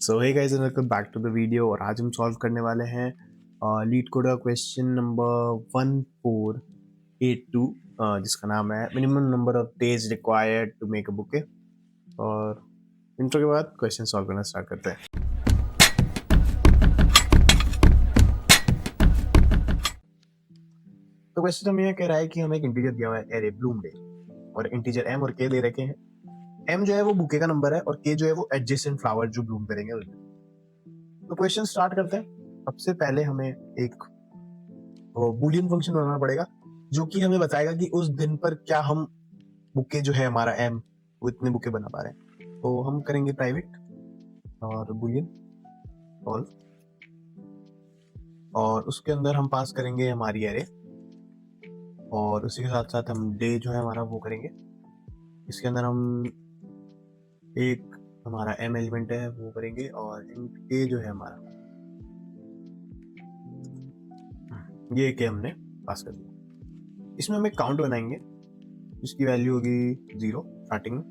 So hey guys and welcome back to the video. और आज हम सॉल्व करने वाले हैं लीड कोड का क्वेश्चन नंबर 1482 जिसका नाम है minimum number of days required to make a bouquet. और इंट्रो के बाद क्वेश्चन सॉल्व करना स्टार्ट करते हैं। तो क्वेश्चन हमें यह कह रहा है कि हमें एक इंटीजर दिया हुआ है एरे ब्लूम डे, और इंटीजर एम और के दे रखे हैं। एम जो है वो बुके का नंबर है और के जो है वो एडजेसेंट फ्लावर जो ब्लूम करेंगे। तो क्वेश्चन स्टार्ट करते हैं। सबसे पहले हमें एक बूलियन फंक्शन बनाना पड़ेगा जो कि हमें बताएगा कि उस दिन पर क्या हम बुके जो है हमारा एम वो इतने बुके बना पा रहे हैं। तो हम करेंगे प्राइवेट और बूलियन सॉल्व, और उसके अंदर हम पास करेंगे हमारी एरे, और उसी के साथ साथ हम डे जो है हमारा वो करेंगे। इसके अंदर हम एक हमारा एम एलिमेंट है वो करेंगे, और इंट के जो है हमारा ये के हमने पास कर दिया। इसमें हम एक काउंट बनाएंगे जिसकी वैल्यू होगी 0 स्टार्टिंग में,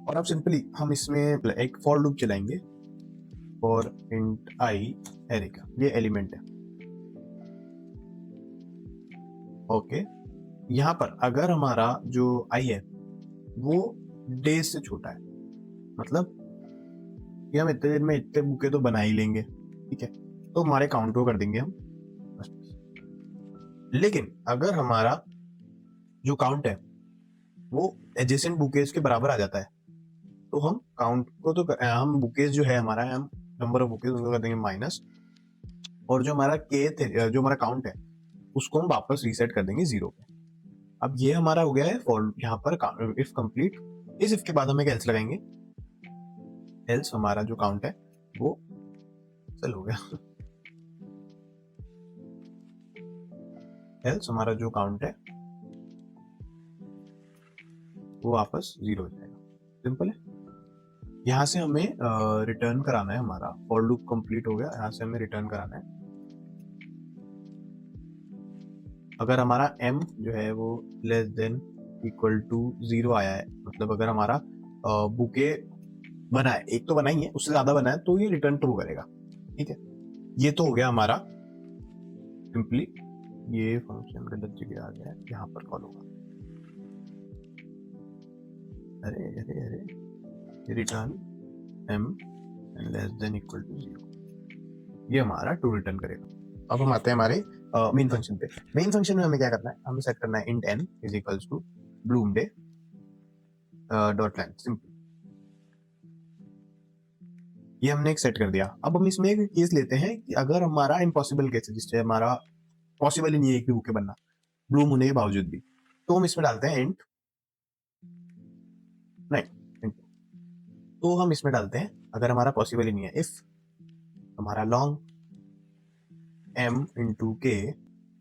और अब सिंपली हम इसमें एक फॉर लूप चलाएंगे फॉर इंट आई एरे का ये एलिमेंट है। ओके, यहाँ पर अगर हमारा जो आई है वो डेज से छोटा है, मतलब कि हम इतने दिन में इतने बुके तो बना ही लेंगे, ठीक है, तो हमारे काउंट को कर देंगे हम। लेकिन अगर हमारा जो काउंट है वो एडजेसेंट बुकेज के बराबर आ जाता है तो हम काउंट को तो हम बुकेज जो है हमारा हम नंबर ऑफ बुकेज उनको कर देंगे माइनस, और जो हमारा के जो हमारा काउंट है उसको हम वापस रीसेट कर देंगे 0 पे। अब ये हमारा हो गया है फॉर यहाँ पर इफ कंप्लीट। इस इफ के बाद हम एक एल्स लगाएंगे, एल्स हमारा जो काउंट है वो चल हो गया, एल्स हमारा जो काउंट है वो वापस 0 हो जाएगा। सिंपल है। यहाँ से हमें रिटर्न कराना है, हमारा फॉर लूप कंप्लीट हो गया, यहाँ से हमें रिटर्न कराना है अगर हमारा m जो है वो लेस देन इक्वल टू 0 आया है, मतलब अगर हमारा बुके बना है, एक तो बना ही है, उससे ज्यादा बना है तो ये रिटर्न ट्रू करेगा। ठीक है, ये तो हो गया हमारा सिंपली, ये फंक्शन गलत जगह आ गया है, यहाँ पर कॉल होगा अरे अरे अरे return m less than equal to 0, ये हमारा ट्रू रिटर्न करेगा। अब हम आते हैं हमारे मेन फंक्शन पे। मेन फंक्शन में हमें क्या करना है, हमें सेट करना है int n is equals to bloom day dot length. Simple, ये हमने एक सेट कर दिया। अब हम इसमें एक केस लेते हैं कि अगर हमारा इम्पॉसिबल केस है जिससे हमारा पॉसिबल ही नहीं है एक भी बुके बनना ब्लूम होने के बावजूद भी, तो हम इसमें डालते हैं इंट, नहीं इंट, तो हम इसमें डालते हैं अगर हमारा पॉसिबल ही नहीं है, इफ हमारा लॉन्ग m इंटू के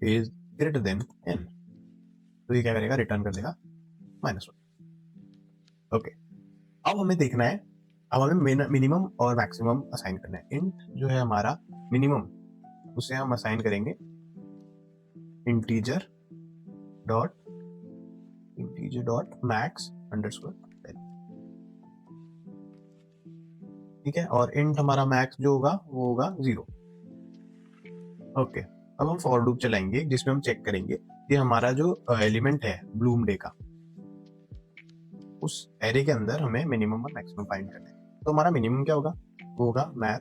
इज ग्रेटर देन n, तो ये क्या करेगा, रिटर्न कर देगा -1। ओके, अब हमें देखना है, अब हमें मिनिमम और मैक्सिमम असाइन करना है। इंट जो है हमारा मिनिमम उसे हम असाइन करेंगे इंटीजर डॉट मैक्स अंडरस्कोर, ठीक है, और इंट हमारा मैक्स जो होगा वो होगा 0। ओके, अब हम फॉर लूप चलाएंगे जिसमें हम चेक करेंगे कि हमारा जो एलिमेंट है ब्लूम डे का उस एरे के अंदर हमें मिनिमम और मैक्सिमम फाइंड करना है। तो हमारा मिनिमम क्या होगा, वो होगा मैथ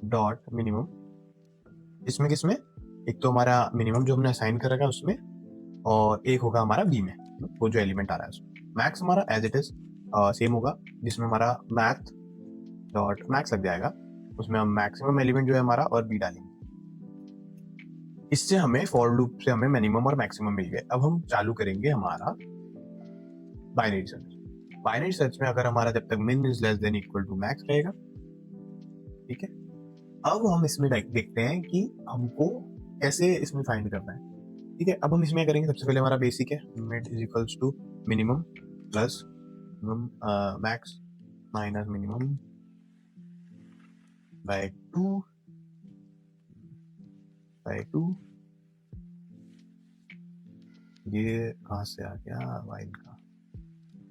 डॉट मिनिमम, इसमें किसमें, एक तो हमारा मिनिमम जो हमने असाइन कर रखा है उसमें, और एक होगा हमारा बी में वो जो एलिमेंट आ रहा है उसमें। मैक्स हमारा एज इट इज सेम होगा जिसमें हमारा मैथ डॉट मैक्स लग जाएगा, उसमें हम मैक्सिमम एलिमेंट जो है हमारा और बी डालेंगे। इससे हमें फॉर लूप से हमें मिनिमम और मैक्सिमम मिल गए। अब हम चालू करेंगे हमारा बाइनरी सर्च। बाइनरी सर्च में अगर हमारा जब तक min is less than equal to max रहेगा, ठीक है, अब हम इसमें देखते हैं कि हमको कैसे इसमें फाइंड करना है। ठीक है, अब हम इसमें करेंगे, सबसे पहले हमारा बेसिक है mid is equals to minimum plus max minus minimum by 2 ये कहाँ से आ गया वाइल का,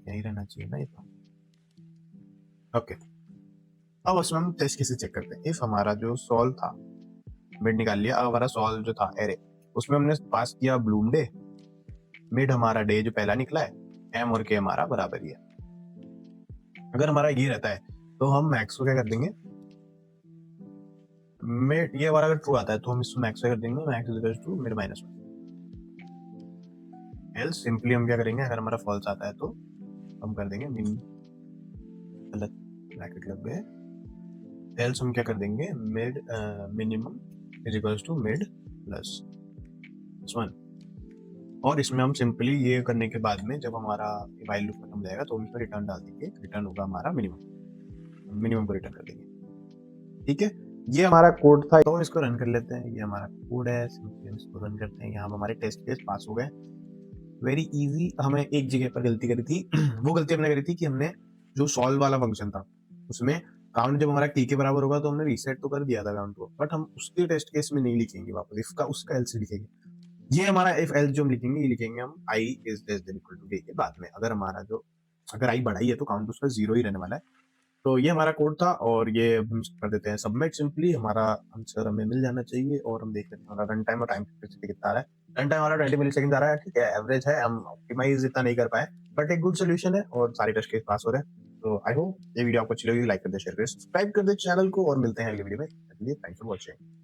यही रहना चाहिए ना ये तो। ओके, अब उसमें हम टेस्ट केसेस चेक करते हैं। इफ हमारा जो सॉल्व था, मिड निकाल लिया, अब हमारा सॉल्व जो था एरे, उसमें हमने पास किया ब्लूम डे, मिड हमारा डे जो पहला निकला है, एम और के हमारा बराबर ही है। अगर हमारा ये रहता है तो हम मैक्स को क्या कर देंगे, मिड, ये हमारा अगर ट्रू आता है तो हम इसको मैक्स कर देंगे, max is to mid minus one. Else simply हम क्या करेंगे, अगर हमारा फॉल्स आता है तो हम कर देंगे मिन, गलत ब्रैकेट लग गए, एल्स हम क्या कर देंगे, mid minimum is equals to mid plus one. और इसमें हम सिंपली ये करने के बाद में जब हमारा वाइल लूप खत्म हो जाएगा तो हम इसमें रिटर्न डाल देंगे, रिटर्न होगा हमारा मिनिमम, मिनिमम को रिटर्न कर देंगे। ठीक है, ये हमारा कोड था, तो इसको रन कर लेते हैं। ये हमारा कोड है, सिंपली हम इसको रन करते हैं। यहाँ पर हमारे टेस्ट केस पास हो गए, वेरी इजी। हमें एक जगह पर गलती करी थी वो गलती हमने करी थी कि हमने जो सॉल्व वाला फंक्शन था उसमें काउंट जब हमारा टी के बराबर होगा तो हमने रीसेट तो कर दिया था काउंट को, बट हम उसके टेस्ट केस में नहीं लिखेंगे वापस, इसका उसका एल्स लिखेंगे। ये हमारा इफ एल्स जो हम लिखेंगे, ये लिखेंगे हम I is less than equal to के बाद में। अगर हमारा जो, अगर आई बढ़ाई है तो काउंट उसका जीरो ही रहने वाला है। तो ये हमारा कोड था और ये हम कर देते हैं सबमिट। सिंपली हमारा आंसर हमें मिल जाना चाहिए और हम देख लेते हैं हमारा रन टाइम और टाइम कितना आ रहा है। रन टाइम हमारा 20 मिली सेकंड आ रहा है, ठीक है, एवरेज है। हम ऑप्टिमाइज इतना नहीं कर पाए, बट एक गुड सोल्यूशन है और सारे टेस्ट केस पास हो रहे हैं। तो आई होप ये वीडियो आपको अच्छी लगी, लाइक कर दे, शेयर कर दे, सब्सक्राइब कर दे चैनल को, और मिलते हैं अगली वीडियो में। Thanks for watching.